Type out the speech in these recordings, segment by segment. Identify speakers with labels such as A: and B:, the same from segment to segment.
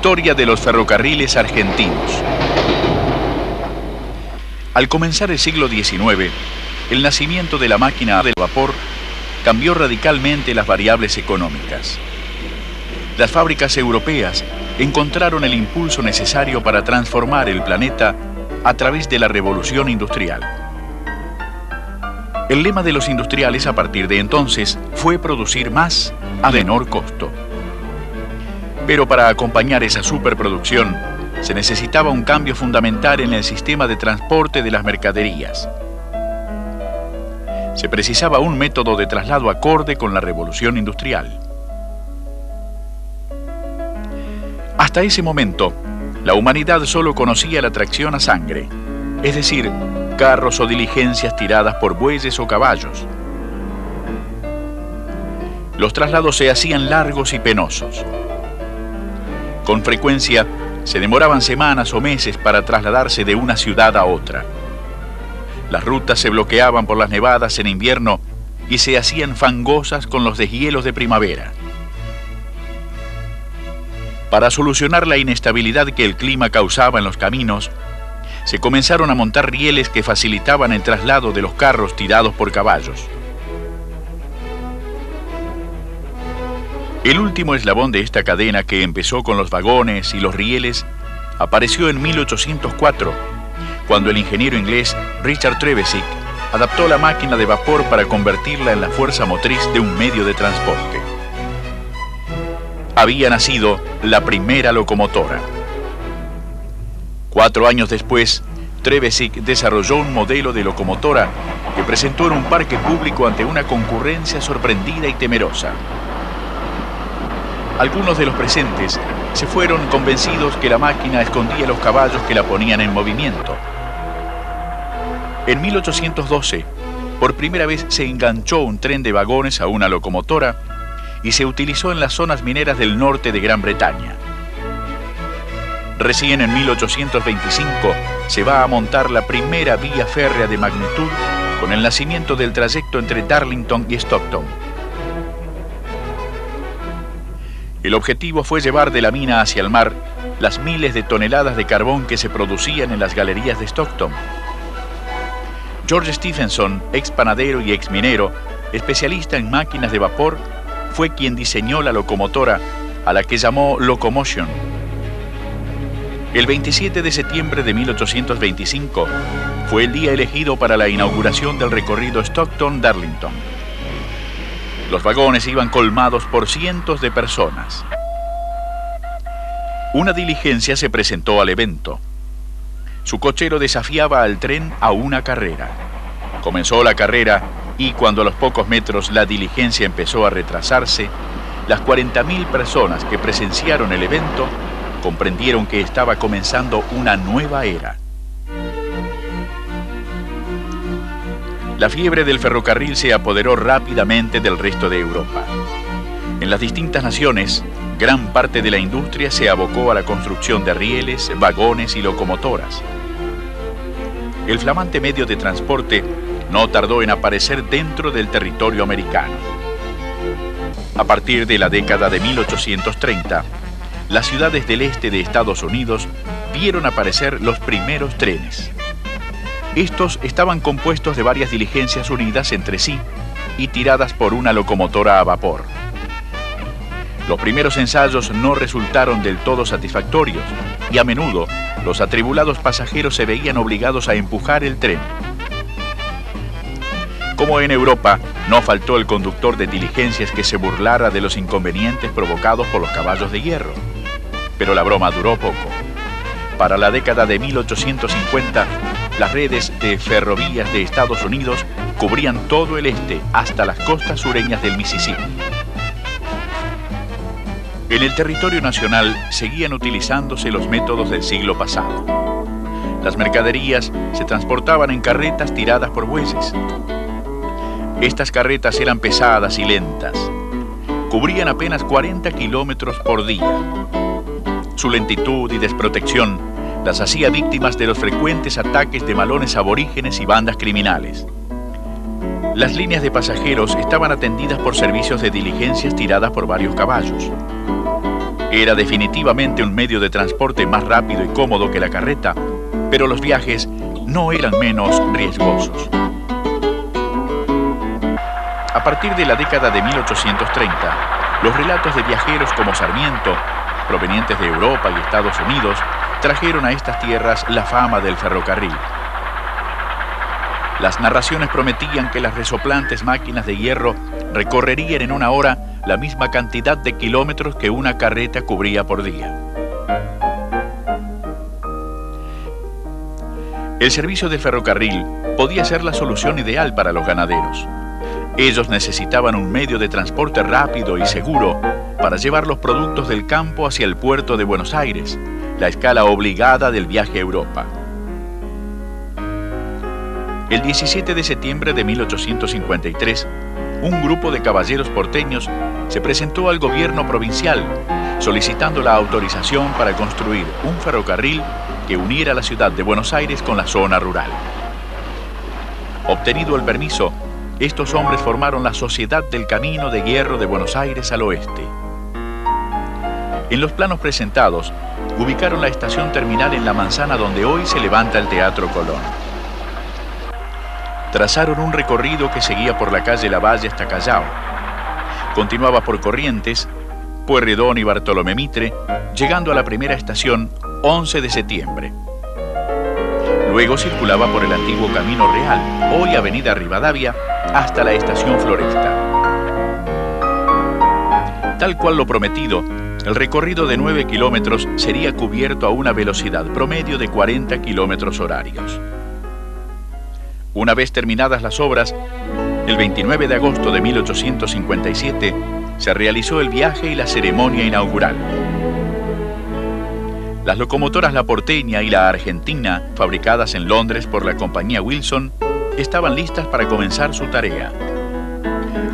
A: Historia de los ferrocarriles argentinos. Al comenzar el siglo XIX, el nacimiento de la máquina del vapor cambió radicalmente las variables económicas. Las fábricas europeas encontraron el impulso necesario para transformar el planeta a través de la revolución industrial. El lema de los industriales a partir de entonces fue producir más a menor costo. Pero para acompañar esa superproducción se necesitaba un cambio fundamental en el sistema de transporte de las mercaderías. Se precisaba un método de traslado acorde con la revolución industrial. Hasta ese momento, la humanidad solo conocía la tracción a sangre, es decir, carros o diligencias tiradas por bueyes o caballos. Los traslados se hacían largos y penosos. Con frecuencia, se demoraban semanas o meses para trasladarse de una ciudad a otra. Las rutas se bloqueaban por las nevadas en invierno y se hacían fangosas con los deshielos de primavera. Para solucionar la inestabilidad que el clima causaba en los caminos, se comenzaron a montar rieles que facilitaban el traslado de los carros tirados por caballos. El último eslabón de esta cadena, que empezó con los vagones y los rieles, apareció en 1804, cuando el ingeniero inglés Richard Trevithick adaptó la máquina de vapor para convertirla en la fuerza motriz de un medio de transporte. Había nacido la primera locomotora. 4 años después, Trevithick desarrolló un modelo de locomotora que presentó en un parque público ante una concurrencia sorprendida y temerosa. Algunos de los presentes se fueron convencidos que la máquina escondía los caballos que la ponían en movimiento. En 1812, por primera vez se enganchó un tren de vagones a una locomotora y se utilizó en las zonas mineras del norte de Gran Bretaña. Recién en 1825 se va a montar la primera vía férrea de magnitud con el nacimiento del trayecto entre Darlington y Stockton. El objetivo fue llevar de la mina hacia el mar las miles de toneladas de carbón que se producían en las galerías de Stockton. George Stephenson, ex panadero y ex minero, especialista en máquinas de vapor, fue quien diseñó la locomotora, a la que llamó Locomotion. El 27 de septiembre de 1825 fue el día elegido para la inauguración del recorrido Stockton-Darlington. Los vagones iban colmados por cientos de personas. Una diligencia se presentó al evento. Su cochero desafiaba al tren a una carrera. Comenzó la carrera y cuando a los pocos metros la diligencia empezó a retrasarse, las 40.000 personas que presenciaron el evento comprendieron que estaba comenzando una nueva era. La fiebre del ferrocarril se apoderó rápidamente del resto de Europa. En las distintas naciones, gran parte de la industria se abocó a la construcción de rieles, vagones y locomotoras. El flamante medio de transporte no tardó en aparecer dentro del territorio americano. A partir de la década de 1830, las ciudades del este de Estados Unidos vieron aparecer los primeros trenes. Estos estaban compuestos de varias diligencias unidas entre sí y tiradas por una locomotora a vapor. Los primeros ensayos no resultaron del todo satisfactorios y a menudo los atribulados pasajeros se veían obligados a empujar el tren. Como en Europa, no faltó el conductor de diligencias que se burlara de los inconvenientes provocados por los caballos de hierro. Pero la broma duró poco. Para la década de 1850, las redes de ferrovías de Estados Unidos cubrían todo el este hasta las costas sureñas del Mississippi. En el territorio nacional seguían utilizándose los métodos del siglo pasado. Las mercaderías se transportaban en carretas tiradas por bueyes. Estas carretas eran pesadas y lentas. Cubrían apenas 40 kilómetros por día. Su lentitud y desprotección las hacía víctimas de los frecuentes ataques de malones aborígenes y bandas criminales. Las líneas de pasajeros estaban atendidas por servicios de diligencias tiradas por varios caballos. Era definitivamente un medio de transporte más rápido y cómodo que la carreta, pero los viajes no eran menos riesgosos. A partir de la década de 1830, los relatos de viajeros como Sarmiento, provenientes de Europa y Estados Unidos, trajeron a estas tierras la fama del ferrocarril. Las narraciones prometían que las resoplantes máquinas de hierro recorrerían en una hora la misma cantidad de kilómetros que una carreta cubría por día. El servicio del ferrocarril podía ser la solución ideal para los ganaderos. Ellos necesitaban un medio de transporte rápido y seguro para llevar los productos del campo hacia el puerto de Buenos Aires, la escala obligada del viaje a Europa. El 17 de septiembre de 1853, un grupo de caballeros porteños se presentó al gobierno provincial solicitando la autorización para construir un ferrocarril que uniera la ciudad de Buenos Aires con la zona rural. Obtenido el permiso, estos hombres formaron la Sociedad del Camino de Hierro de Buenos Aires al oeste. En los planos presentados, ubicaron la estación terminal en la manzana donde hoy se levanta el Teatro Colón. Trazaron un recorrido que seguía por la calle Lavalle hasta Callao. Continuaba por Corrientes, Pueyrredón y Bartolomé Mitre, llegando a la primera estación 11 de septiembre. Luego circulaba por el antiguo Camino Real, hoy Avenida Rivadavia, hasta la estación Floresta. Tal cual lo prometido, el recorrido de 9 kilómetros sería cubierto a una velocidad promedio de 40 kilómetros horarios. Una vez terminadas las obras, el 29 de agosto de 1857 se realizó el viaje y la ceremonia inaugural. Las locomotoras La Porteña y La Argentina, fabricadas en Londres por la compañía Wilson, estaban listas para comenzar su tarea.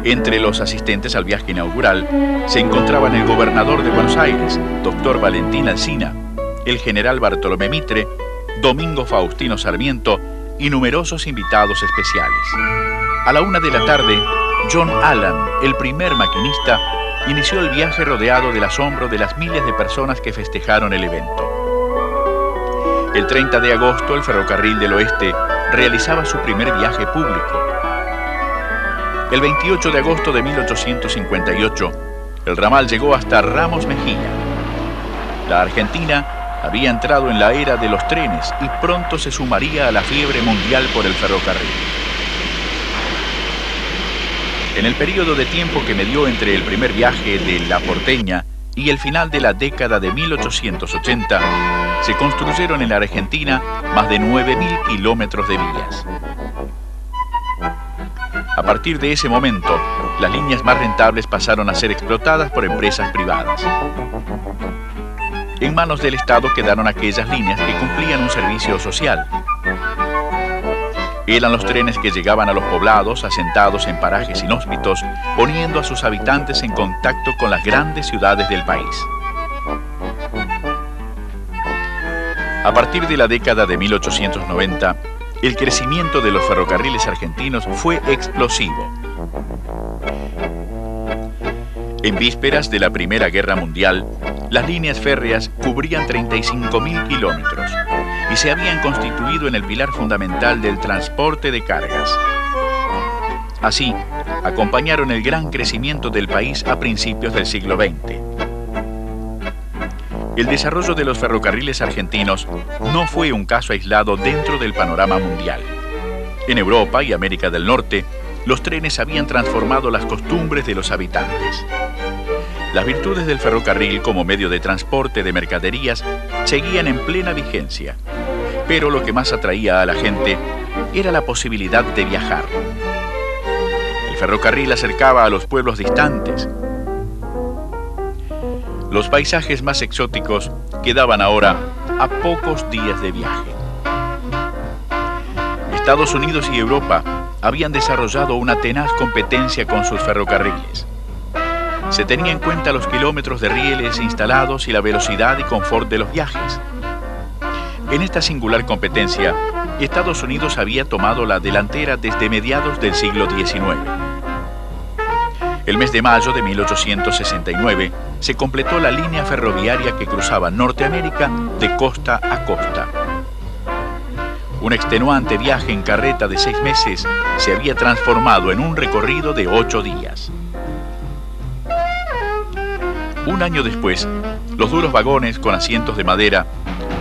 A: Entre los asistentes al viaje inaugural se encontraban el gobernador de Buenos Aires, doctor Valentín Alsina, el general Bartolomé Mitre, Domingo Faustino Sarmiento y numerosos invitados especiales. A la 1 de la tarde, John Allan, el primer maquinista, inició el viaje rodeado del asombro de las miles de personas que festejaron el evento. El 30 de agosto, el Ferrocarril del Oeste realizaba su primer viaje público. El 28 de agosto de 1858, el ramal llegó hasta Ramos Mejía. La Argentina había entrado en la era de los trenes y pronto se sumaría a la fiebre mundial por el ferrocarril. En el periodo de tiempo que medió entre el primer viaje de La Porteña y el final de la década de 1880, se construyeron en la Argentina más de 9.000 kilómetros de vías. A partir de ese momento, las líneas más rentables pasaron a ser explotadas por empresas privadas. En manos del Estado quedaron aquellas líneas que cumplían un servicio social. Eran los trenes que llegaban a los poblados asentados en parajes inhóspitos, poniendo a sus habitantes en contacto con las grandes ciudades del país. A partir de la década de 1890, el crecimiento de los ferrocarriles argentinos fue explosivo. En vísperas de la Primera Guerra Mundial, las líneas férreas cubrían 35.000 kilómetros y se habían constituido en el pilar fundamental del transporte de cargas. Así, acompañaron el gran crecimiento del país a principios del siglo XX. El desarrollo de los ferrocarriles argentinos no fue un caso aislado dentro del panorama mundial. En Europa y América del Norte, los trenes habían transformado las costumbres de los habitantes. Las virtudes del ferrocarril como medio de transporte de mercaderías seguían en plena vigencia, pero lo que más atraía a la gente era la posibilidad de viajar. El ferrocarril acercaba a los pueblos distantes. Los paisajes más exóticos quedaban ahora a pocos días de viaje. Estados Unidos y Europa habían desarrollado una tenaz competencia con sus ferrocarriles. Se tenía en cuenta los kilómetros de rieles instalados y la velocidad y confort de los viajes. En esta singular competencia, Estados Unidos había tomado la delantera desde mediados del siglo XIX. El mes de mayo de 1869 se completó la línea ferroviaria que cruzaba Norteamérica de costa a costa. Un extenuante viaje en carreta de 6 meses se había transformado en un recorrido de 8 días. Un año después, los duros vagones con asientos de madera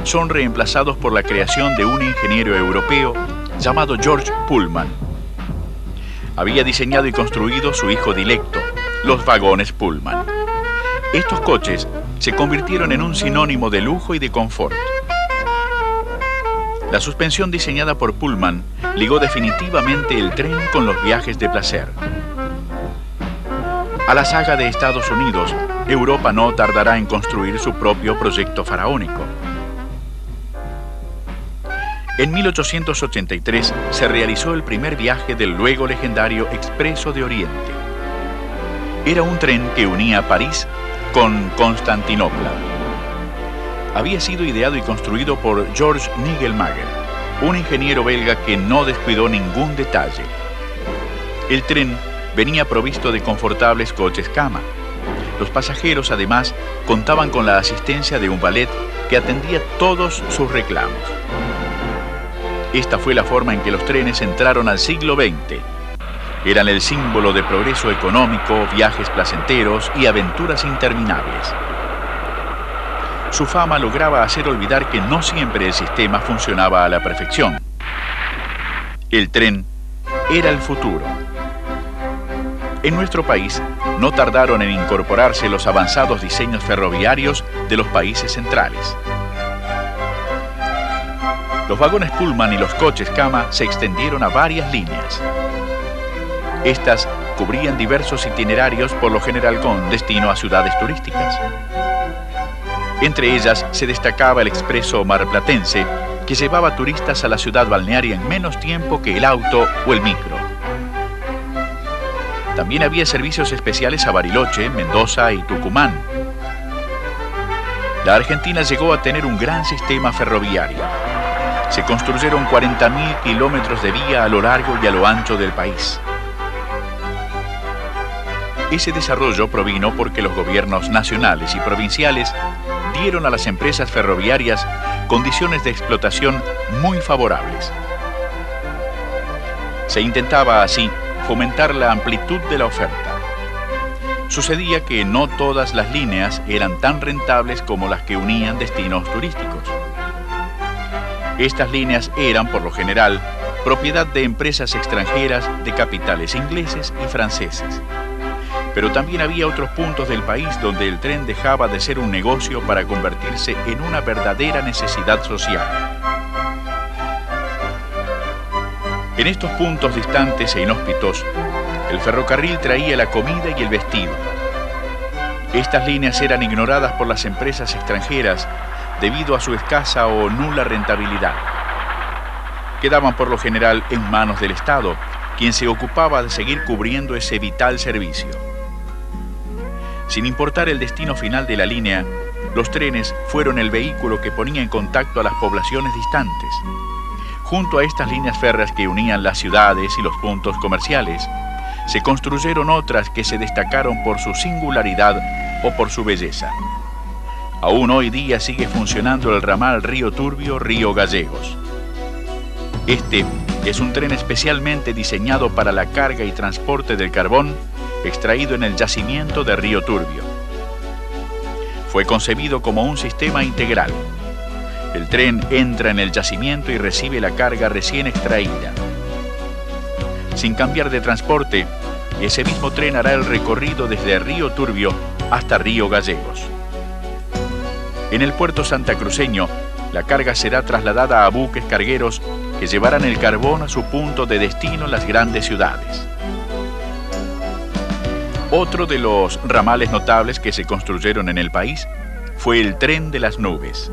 A: son reemplazados por la creación de un ingeniero europeo llamado George Pullman. Había diseñado y construido su hijo dilecto, los vagones Pullman. Estos coches se convirtieron en un sinónimo de lujo y de confort. La suspensión diseñada por Pullman ligó definitivamente el tren con los viajes de placer. A la saga de Estados Unidos, Europa no tardará en construir su propio proyecto faraónico. En 1883 se realizó el primer viaje del luego legendario Expreso de Oriente. Era un tren que unía París con Constantinopla. Había sido ideado y construido por George Nigelmayer, un ingeniero belga que no descuidó ningún detalle. El tren venía provisto de confortables coches cama. Los pasajeros, además, contaban con la asistencia de un valet que atendía todos sus reclamos. Esta fue la forma en que los trenes entraron al siglo XX. Eran el símbolo de progreso económico, viajes placenteros y aventuras interminables. Su fama lograba hacer olvidar que no siempre el sistema funcionaba a la perfección. El tren era el futuro. En nuestro país no tardaron en incorporarse los avanzados diseños ferroviarios de los países centrales. Los vagones Pullman y los coches cama se extendieron a varias líneas. Estas cubrían diversos itinerarios, por lo general con destino a ciudades turísticas. Entre ellas se destacaba el expreso marplatense, que llevaba turistas a la ciudad balnearia en menos tiempo que el auto o el micro. También había servicios especiales a Bariloche, Mendoza y Tucumán. La Argentina llegó a tener un gran sistema ferroviario. Se construyeron 40.000 kilómetros de vía a lo largo y a lo ancho del país. Ese desarrollo provino porque los gobiernos nacionales y provinciales dieron a las empresas ferroviarias condiciones de explotación muy favorables. Se intentaba así fomentar la amplitud de la oferta. Sucedía que no todas las líneas eran tan rentables como las que unían destinos turísticos. Estas líneas eran, por lo general, propiedad de empresas extranjeras de capitales ingleses y franceses. Pero también había otros puntos del país donde el tren dejaba de ser un negocio para convertirse en una verdadera necesidad social. En estos puntos distantes e inhóspitos, el ferrocarril traía la comida y el vestido. Estas líneas eran ignoradas por las empresas extranjeras debido a su escasa o nula rentabilidad. Quedaban por lo general en manos del Estado, quien se ocupaba de seguir cubriendo ese vital servicio. Sin importar el destino final de la línea, los trenes fueron el vehículo que ponía en contacto a las poblaciones distantes. Junto a estas líneas férreas que unían las ciudades y los puntos comerciales, se construyeron otras que se destacaron por su singularidad o por su belleza. Aún hoy día sigue funcionando el ramal Río Turbio-Río Gallegos. Este es un tren especialmente diseñado para la carga y transporte del carbón extraído en el yacimiento de Río Turbio. Fue concebido como un sistema integral. El tren entra en el yacimiento y recibe la carga recién extraída. Sin cambiar de transporte, ese mismo tren hará el recorrido desde Río Turbio hasta Río Gallegos. En el puerto santacruceño, la carga será trasladada a buques cargueros que llevarán el carbón a su punto de destino en las grandes ciudades. Otro de los ramales notables que se construyeron en el país fue el Tren de las Nubes.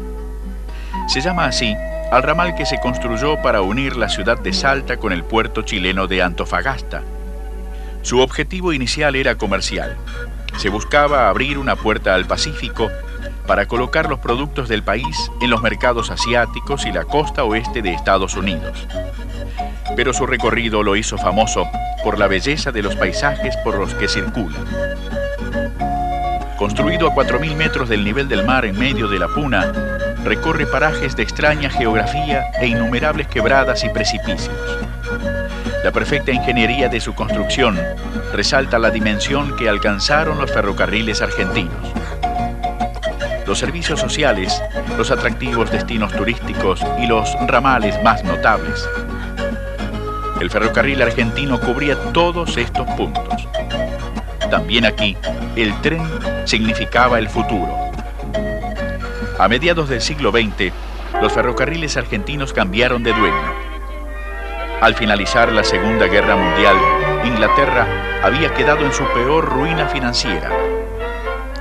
A: Se llama así al ramal que se construyó para unir la ciudad de Salta con el puerto chileno de Antofagasta. Su objetivo inicial era comercial. Se buscaba abrir una puerta al Pacífico para colocar los productos del país en los mercados asiáticos y la costa oeste de Estados Unidos. Pero su recorrido lo hizo famoso por la belleza de los paisajes por los que circula. Construido a 4.000 metros del nivel del mar en medio de la Puna, recorre parajes de extraña geografía e innumerables quebradas y precipicios. La perfecta ingeniería de su construcción resalta la dimensión que alcanzaron los ferrocarriles argentinos. Los servicios sociales, los atractivos destinos turísticos y los ramales más notables. El ferrocarril argentino cubría todos estos puntos. También aquí, el tren significaba el futuro. A mediados del siglo XX, los ferrocarriles argentinos cambiaron de dueño. Al finalizar la Segunda Guerra Mundial, Inglaterra había quedado en su peor ruina financiera.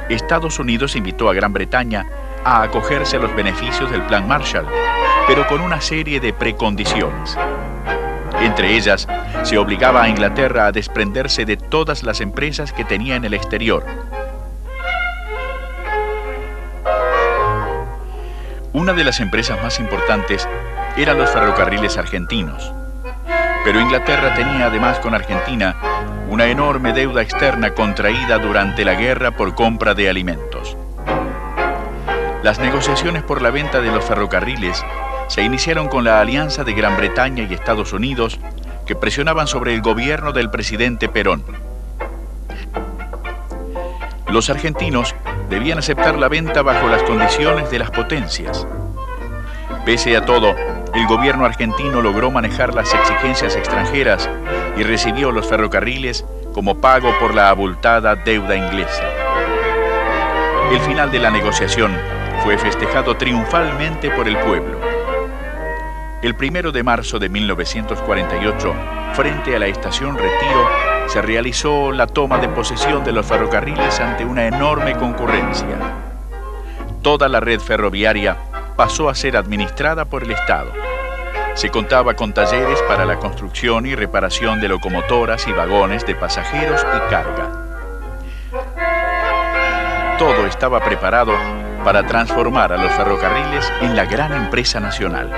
A: Estados Unidos invitó a Gran Bretaña a acogerse a los beneficios del Plan Marshall, pero con una serie de precondiciones. Entre ellas, se obligaba a Inglaterra a desprenderse de todas las empresas que tenía en el exterior. Una de las empresas más importantes eran los ferrocarriles argentinos. Pero Inglaterra tenía además con Argentina una enorme deuda externa contraída durante la guerra por compra de alimentos. Las negociaciones por la venta de los ferrocarriles se iniciaron con la alianza de Gran Bretaña y Estados Unidos, que presionaban sobre el gobierno del presidente Perón. Los argentinos debían aceptar la venta bajo las condiciones de las potencias. Pese a todo, el gobierno argentino logró manejar las exigencias extranjeras y recibió los ferrocarriles como pago por la abultada deuda inglesa. El final de la negociación fue festejado triunfalmente por el pueblo. El 1 de marzo de 1948, frente a la estación Retiro, se realizó la toma de posesión de los ferrocarriles ante una enorme concurrencia. Toda la red ferroviaria pasó a ser administrada por el Estado. Se contaba con talleres para la construcción y reparación de locomotoras y vagones de pasajeros y carga. Todo estaba preparado para transformar a los ferrocarriles en la gran empresa nacional.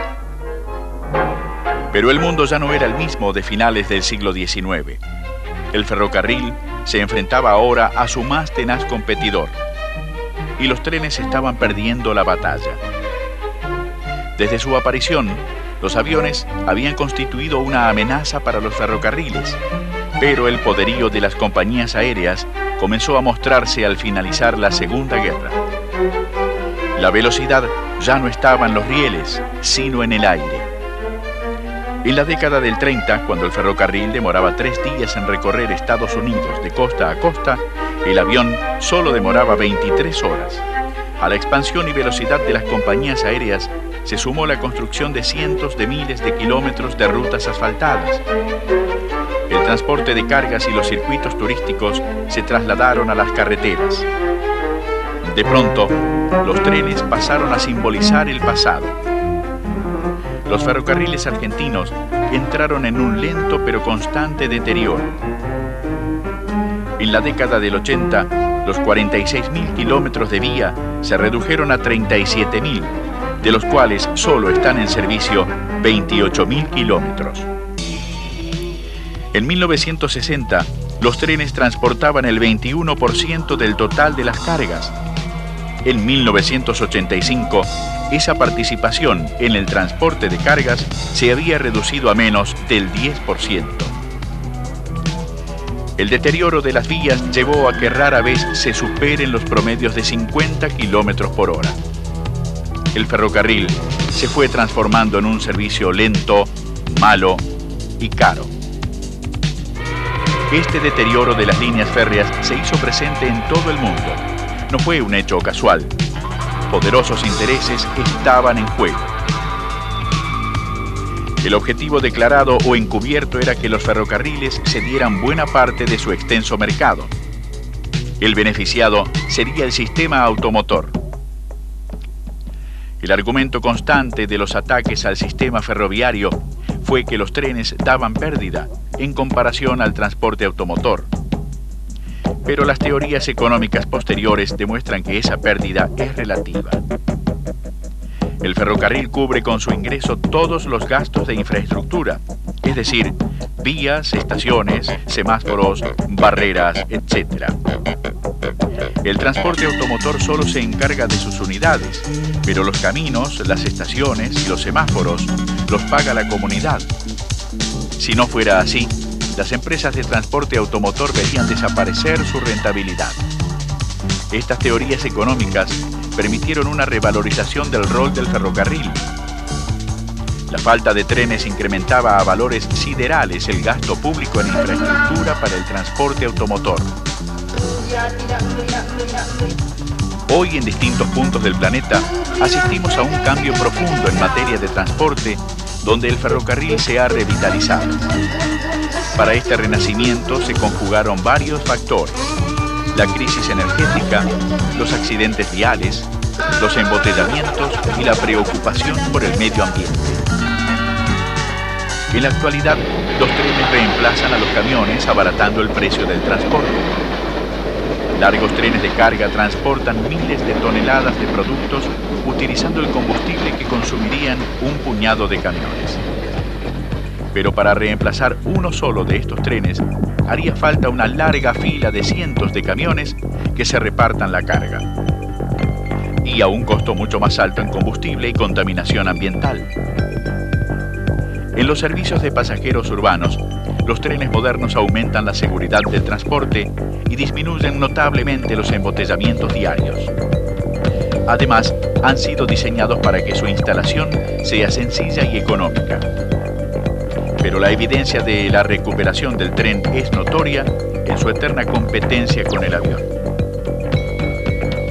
A: Pero el mundo ya no era el mismo de finales del siglo XIX. El ferrocarril se enfrentaba ahora a su más tenaz competidor, y los trenes estaban perdiendo la batalla. Desde su aparición, los aviones habían constituido una amenaza para los ferrocarriles, pero el poderío de las compañías aéreas comenzó a mostrarse al finalizar la Segunda Guerra. La velocidad ya no estaba en los rieles, sino en el aire. En la década del 30, cuando el ferrocarril demoraba 3 días en recorrer Estados Unidos de costa a costa, el avión solo demoraba 23 horas. A la expansión y velocidad de las compañías aéreas se sumó la construcción de cientos de miles de kilómetros de rutas asfaltadas. El transporte de cargas y los circuitos turísticos se trasladaron a las carreteras. De pronto, los trenes pasaron a simbolizar el pasado. Los ferrocarriles argentinos entraron en un lento pero constante deterioro. En la década del 80, los 46.000 kilómetros de vía se redujeron a 37.000, de los cuales solo están en servicio 28.000 kilómetros. En 1960, los trenes transportaban el 21% del total de las cargas. En 1985, esa participación en el transporte de cargas se había reducido a menos del 10%. El deterioro de las vías llevó a que rara vez se superen los promedios de 50 kilómetros por hora. El ferrocarril se fue transformando en un servicio lento, malo y caro. Este deterioro de las líneas férreas se hizo presente en todo el mundo. No fue un hecho casual. Poderosos intereses estaban en juego. El objetivo declarado o encubierto era que los ferrocarriles cedieran buena parte de su extenso mercado. El beneficiado sería el sistema automotor. El argumento constante de los ataques al sistema ferroviario fue que los trenes daban pérdida en comparación al transporte automotor. Pero las teorías económicas posteriores demuestran que esa pérdida es relativa. El ferrocarril cubre con su ingreso todos los gastos de infraestructura, es decir, vías, estaciones, semáforos, barreras, etc. El transporte automotor solo se encarga de sus unidades, pero los caminos, las estaciones y los semáforos los paga la comunidad. Si no fuera así, las empresas de transporte automotor verían desaparecer su rentabilidad. Estas teorías económicas permitieron una revalorización del rol del ferrocarril. La falta de trenes incrementaba a valores siderales el gasto público en infraestructura para el transporte automotor. Hoy, en distintos puntos del planeta, asistimos a un cambio profundo en materia de transporte, donde el ferrocarril se ha revitalizado. Para este renacimiento se conjugaron varios factores: la crisis energética, los accidentes viales, los embotellamientos y la preocupación por el medio ambiente. En la actualidad, los trenes reemplazan a los camiones, abaratando el precio del transporte. Largos trenes de carga transportan miles de toneladas de productos utilizando el combustible que consumirían un puñado de camiones. Pero para reemplazar uno solo de estos trenes, haría falta una larga fila de cientos de camiones que se repartan la carga. Y a un costo mucho más alto en combustible y contaminación ambiental. En los servicios de pasajeros urbanos, los trenes modernos aumentan la seguridad del transporte y disminuyen notablemente los embotellamientos diarios. Además, han sido diseñados para que su instalación sea sencilla y económica. Pero la evidencia de la recuperación del tren es notoria en su eterna competencia con el avión.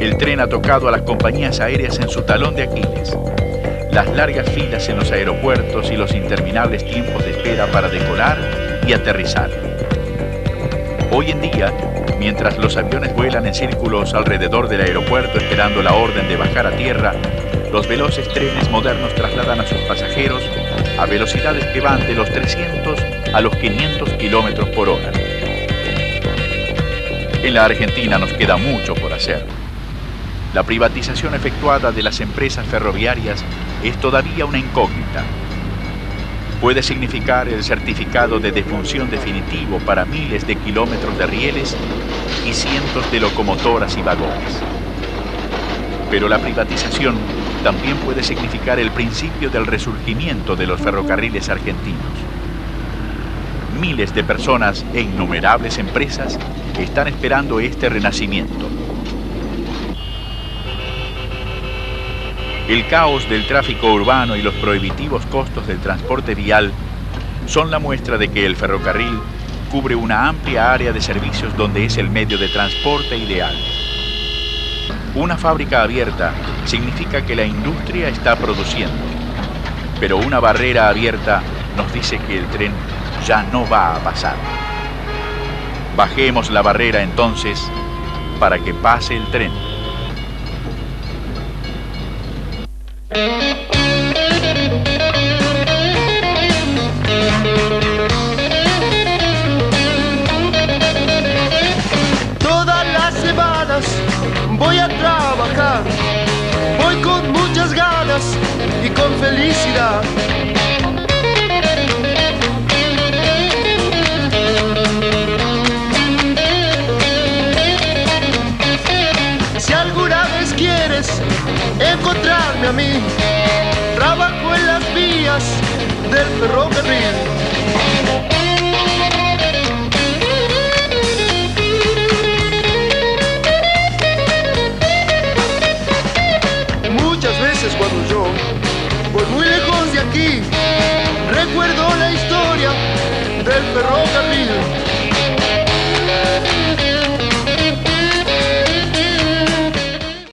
A: El tren ha tocado a las compañías aéreas en su talón de Aquiles. Las largas filas en los aeropuertos y los interminables tiempos de espera para decolar y aterrizar. Hoy en día, mientras los aviones vuelan en círculos alrededor del aeropuerto esperando la orden de bajar a tierra, los veloces trenes modernos trasladan a sus pasajeros a velocidades que van de los 300 a los 500 kilómetros por hora. En la Argentina nos queda mucho por hacer. La privatización efectuada de las empresas ferroviarias es todavía una incógnita. Puede significar el certificado de defunción definitivo para miles de kilómetros de rieles y cientos de locomotoras y vagones. Pero la privatización también puede significar el principio del resurgimiento de los ferrocarriles argentinos. Miles de personas e innumerables empresas están esperando este renacimiento. El caos del tráfico urbano y los prohibitivos costos del transporte vial son la muestra de que el ferrocarril cubre una amplia área de servicios donde es el medio de transporte ideal. Una fábrica abierta significa que la industria está produciendo, pero una barrera abierta nos dice que el tren ya no va a pasar. Bajemos la barrera entonces para que pase el tren.
B: Todas las semanas voy a trabajar, voy con muchas ganas y con felicidad. Si alguna vez quieres encontrarme a mí, trabajo en las vías del ferrocarril. Muchas veces cuando yo voy muy lejos de aquí, recuerdo la historia del ferrocarril.